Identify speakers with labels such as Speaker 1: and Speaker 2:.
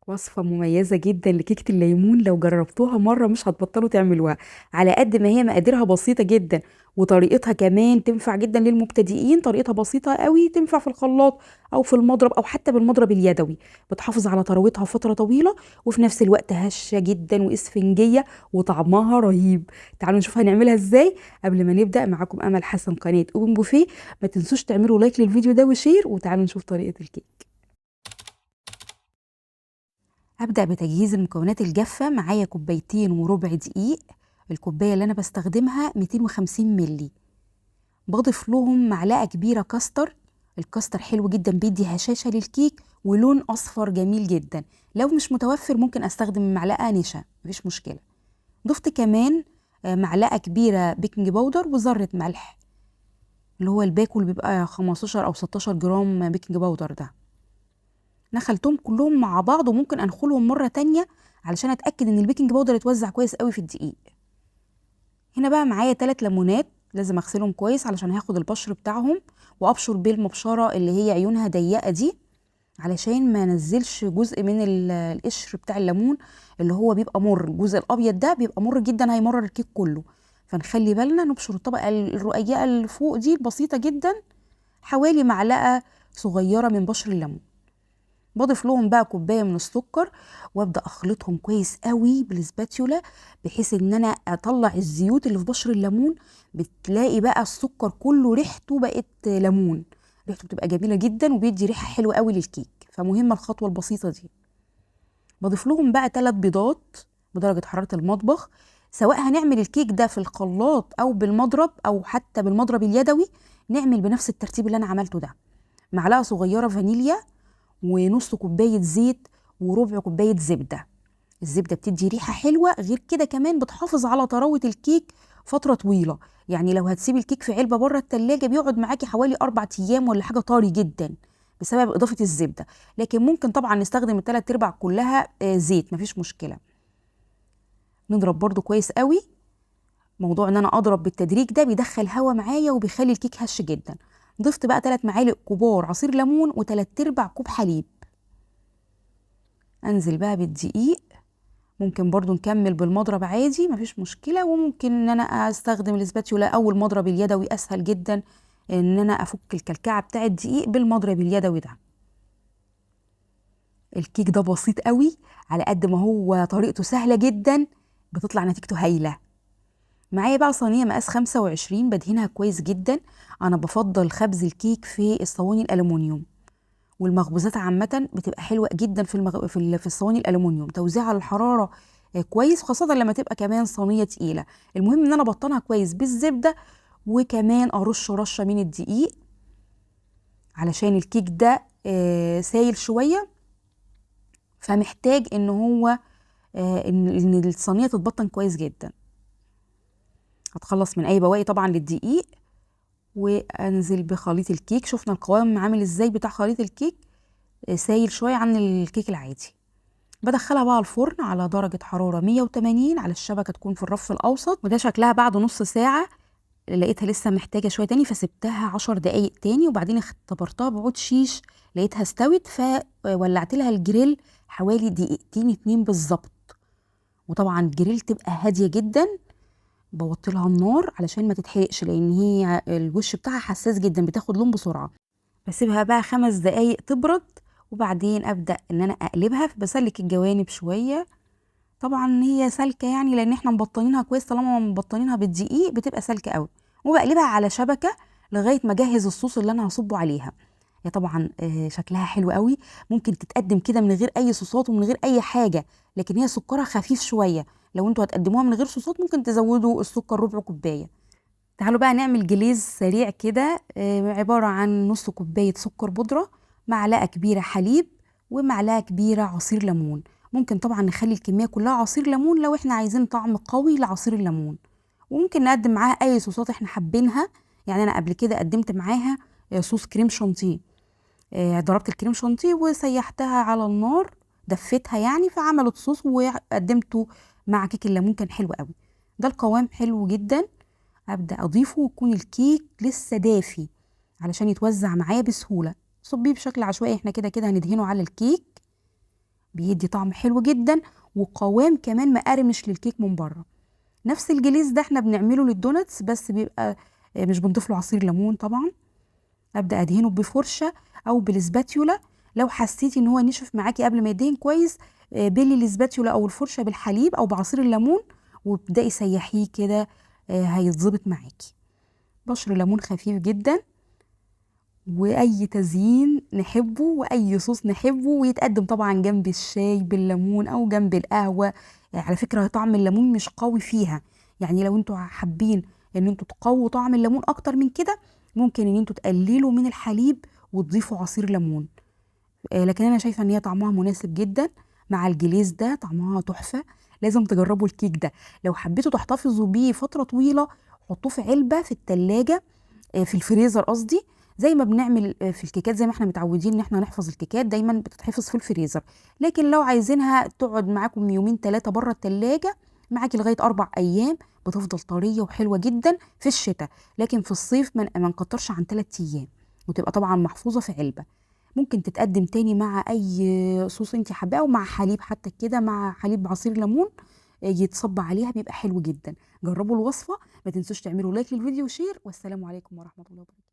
Speaker 1: وصفة مميزة جدا لكيكة الليمون، لو جربتوها مرة مش هتبطلوا تعملوها. على قد ما هي مقاديرها بسيطة جدا، وطريقتها كمان تنفع جدا للمبتدئين. طريقتها بسيطة قوي، تنفع في الخلاط او في المضرب او حتى بالمضرب اليدوي. بتحافظ على طراوتها فترة طويلة، وفي نفس الوقت هشة جدا واسفنجية، وطعمها رهيب. تعالوا نشوف هنعملها ازاي. قبل ما نبدأ، معاكم امل حسن، قناة اوبن بوفيه. ما تنسوش تعملوا لايك للفيديو ده وشير، وتعالوا نشوف طريقة الكيك. هبدأ بتجهيز المكونات الجافة. معايا كوبايتين وربع دقيق. الكوباية اللي أنا بستخدمها 250 ملي. بضيف لهم معلقة كبيرة كاستر. الكاستر حلو جدا، بيدي هشاشة للكيك ولون أصفر جميل جدا. لو مش متوفر ممكن أستخدم معلقة نشا، مفيش مشكلة. ضفت كمان معلقة كبيرة بيكنج باودر وذرة ملح، اللي هو الباكو اللي بيبقى 15 أو 16 جرام بيكنج باودر ده. نخلتهم كلهم مع بعض، وممكن انخلهم مره تانية علشان اتاكد ان البيكنج باودر اتوزع كويس قوي في الدقيق. هنا بقى معايا 3 ليمونات، لازم اغسلهم كويس علشان هاخد البشر بتاعهم، وابشر بالمبشره اللي هي عيونها ضيقه دي، علشان ما انزلش جزء من القشر بتاع الليمون اللي هو بيبقى مر. الجزء الابيض ده بيبقى مر جدا، هيمرر الكيك كله. فنخلي بالنا نبشر الطبقه الرقيقه اللي فوق دي البسيطه جدا، حوالي معلقه صغيره من بشر الليمون. بضيف لهم بقى كوبايه من السكر، وابدا اخلطهم كويس قوي بالسباتيولا، بحيث ان انا اطلع الزيوت اللي في بشر الليمون. بتلاقي بقى السكر كله ريحته بقت ليمون، ريحته بتبقى جميله جدا وبيدي ريحه حلوه قوي للكيك. فمهمه الخطوه البسيطه دي. بضيف لهم بقى 3 بيضات بدرجه حراره المطبخ. سواء هنعمل الكيك ده في الخلاط او بالمضرب او حتى بالمضرب اليدوي، نعمل بنفس الترتيب اللي انا عملته ده. معلقه صغيره فانيليا، ونص كوبايه زيت، وربع كوبايه زبده. الزبده بتدي ريحه حلوه، غير كده كمان بتحافظ على طراوه الكيك فتره طويله. يعني لو هتسيبي الكيك في علبه بره التلاجة بيقعد معاكي حوالي 4 ايام ولا حاجه، طري جدا بسبب اضافه الزبده. لكن ممكن طبعا نستخدم التلات ارباع كلها زيت، مفيش مشكله. نضرب برضو كويس قوي. موضوع ان انا اضرب بالتدريج ده بيدخل هوا معايا وبيخلي الكيك هش جدا. ضفت بقى 3 معالق كبار عصير ليمون وتلات ارباع كوب حليب. انزل بقى بالدقيق. ممكن برضو نكمل بالمضرب عادي، مفيش مشكلة، وممكن ان انا استخدم الاسباتيولا او المضرب اليدوي، اسهل جدا ان انا افك الكلكعة بتاع الدقيق بالمضرب اليدوي ده. الكيك ده بسيط قوي، على قد ما هو طريقته سهلة جدا بتطلع نتيجته هايلة. معايا بقى صينية مقاس 25 بدهنها كويس جدا. انا بفضل خبز الكيك في الصواني الالومنيوم، والمخبوزات عامة بتبقى حلوة جدا في الصواني الألومنيوم. توزيعها على الحرارة كويس، خاصة لما تبقى كمان صينية تقيلة. المهم ان انا بطنها كويس بالزبدة، وكمان ارش رشة من الدقيق، علشان الكيك ده سايل شوية، فمحتاج ان هو ان الصينية تتبطن كويس جدا. هتخلص من اي بواقي طبعا للدقيق، وانزل بخليط الكيك. شفنا القوام عامل ازاي بتاع خليط الكيك، سايل شوية عن الكيك العادي. بدخلها بقى الفرن على درجة حرارة 180، على الشبكة تكون في الرف الأوسط. وده شكلها بعد نص ساعة. لقيتها لسه محتاجة شوية تاني، فسبتها 10 دقايق تاني، وبعدين اختبرتها بعود شيش، لقيتها استوت، فولعت لها الجريل حوالي دقيقتين 2 بالظبط. وطبعا الجريل تبقى هادية جدا، بوطي لها النار علشان ما تتحرقش، لان هي الوش بتاعها حساس جدا، بتاخد لون بسرعة. بسيبها بقى 5 دقايق تبرد، وبعدين ابدا ان انا اقلبها. بسلك الجوانب شويه. طبعا هي سالكه يعني، لان احنا مبطنينها كويس، طالما مبطنينها بالدقيق بتبقى سالكه قوي. وبقلبها على شبكه لغايه ما اجهز الصوص اللي انا هصبه عليها. هي طبعا شكلها حلو قوي. ممكن تتقدم كده من غير اي صوصات ومن غير اي حاجه، لكن هي سكرها خفيف شويه. لو انتوا هتقدموها من غير صوصات ممكن تزودوا السكر ربع كوبايه. تعالوا بقى نعمل جليز سريع كده. عبارة عن نص كوباية سكر بودرة، معلقة كبيرة حليب، ومعلقة كبيرة عصير ليمون. ممكن طبعا نخلي الكمية كلها عصير ليمون لو احنا عايزين طعم قوي لعصير الليمون. وممكن نقدم معاها اي صوصات احنا حابينها. يعني انا قبل كده قدمت معاها صوص كريم شانتيه. ضربت الكريم شانتيه وسيحتها على النار، دفتها يعني، فعملت صوص وقدمته مع كيك الليمون، كان حلو قوي. ده القوام حلو جدا. ابدا اضيفه ويكون الكيك لسه دافي علشان يتوزع معايا بسهوله. صبيه بشكل عشوائي، احنا كده كده هندهنه على الكيك. بيدي طعم حلو جدا وقوام كمان مقرمش للكيك من بره. نفس الجليز ده احنا بنعمله للدوناتس، بس بيبقى مش بنضيف له عصير ليمون طبعا. ابدا ادهنه بفرشه او بالسباتيولا. لو حسيتي ان هو نشف معاكي قبل ما يدهن كويس، بلي السباتيولا او الفرشه بالحليب او بعصير الليمون وابداي سيحيه كده، هيتظبط معاكي. بشر ليمون خفيف جدا، واي تزيين نحبه واي صوص نحبه، ويتقدم طبعا جنب الشاي بالليمون او جنب القهوه. على فكره طعم الليمون مش قوي فيها، يعني لو انتوا حابين ان انتوا تقووا طعم الليمون اكتر من كده، ممكن ان انتوا تقللوا من الحليب وتضيفوا عصير ليمون. لكن انا شايفه ان هي طعمها مناسب جدا مع الجليز ده، طعمها تحفه. لازم تجربوا الكيك ده. لو حبيتوا تحتفظوا بيه فتره طويله، حطوه في علبه في التلاجة، في الفريزر قصدي، زي ما بنعمل في الكيكات، زي ما احنا متعودين ان احنا نحفظ الكيكات دايما بتتحفظ في الفريزر. لكن لو عايزينها تقعد معاكم يومين 3 بره التلاجة، معاكي لغايه 4 ايام، بتفضل طريه وحلوه جدا في الشتاء. لكن في الصيف ما نكترش عن 3 ايام، وتبقى طبعا محفوظه في علبه. ممكن تتقدم تاني مع اي صوص انت حباه، او مع حليب حتى كده، مع حليب بعصير ليمون يتصب عليها، بيبقى حلو جدا. جربوا الوصفه. ما تنسوش تعملوا لايك للفيديو وشير، والسلام عليكم ورحمه الله وبركاته.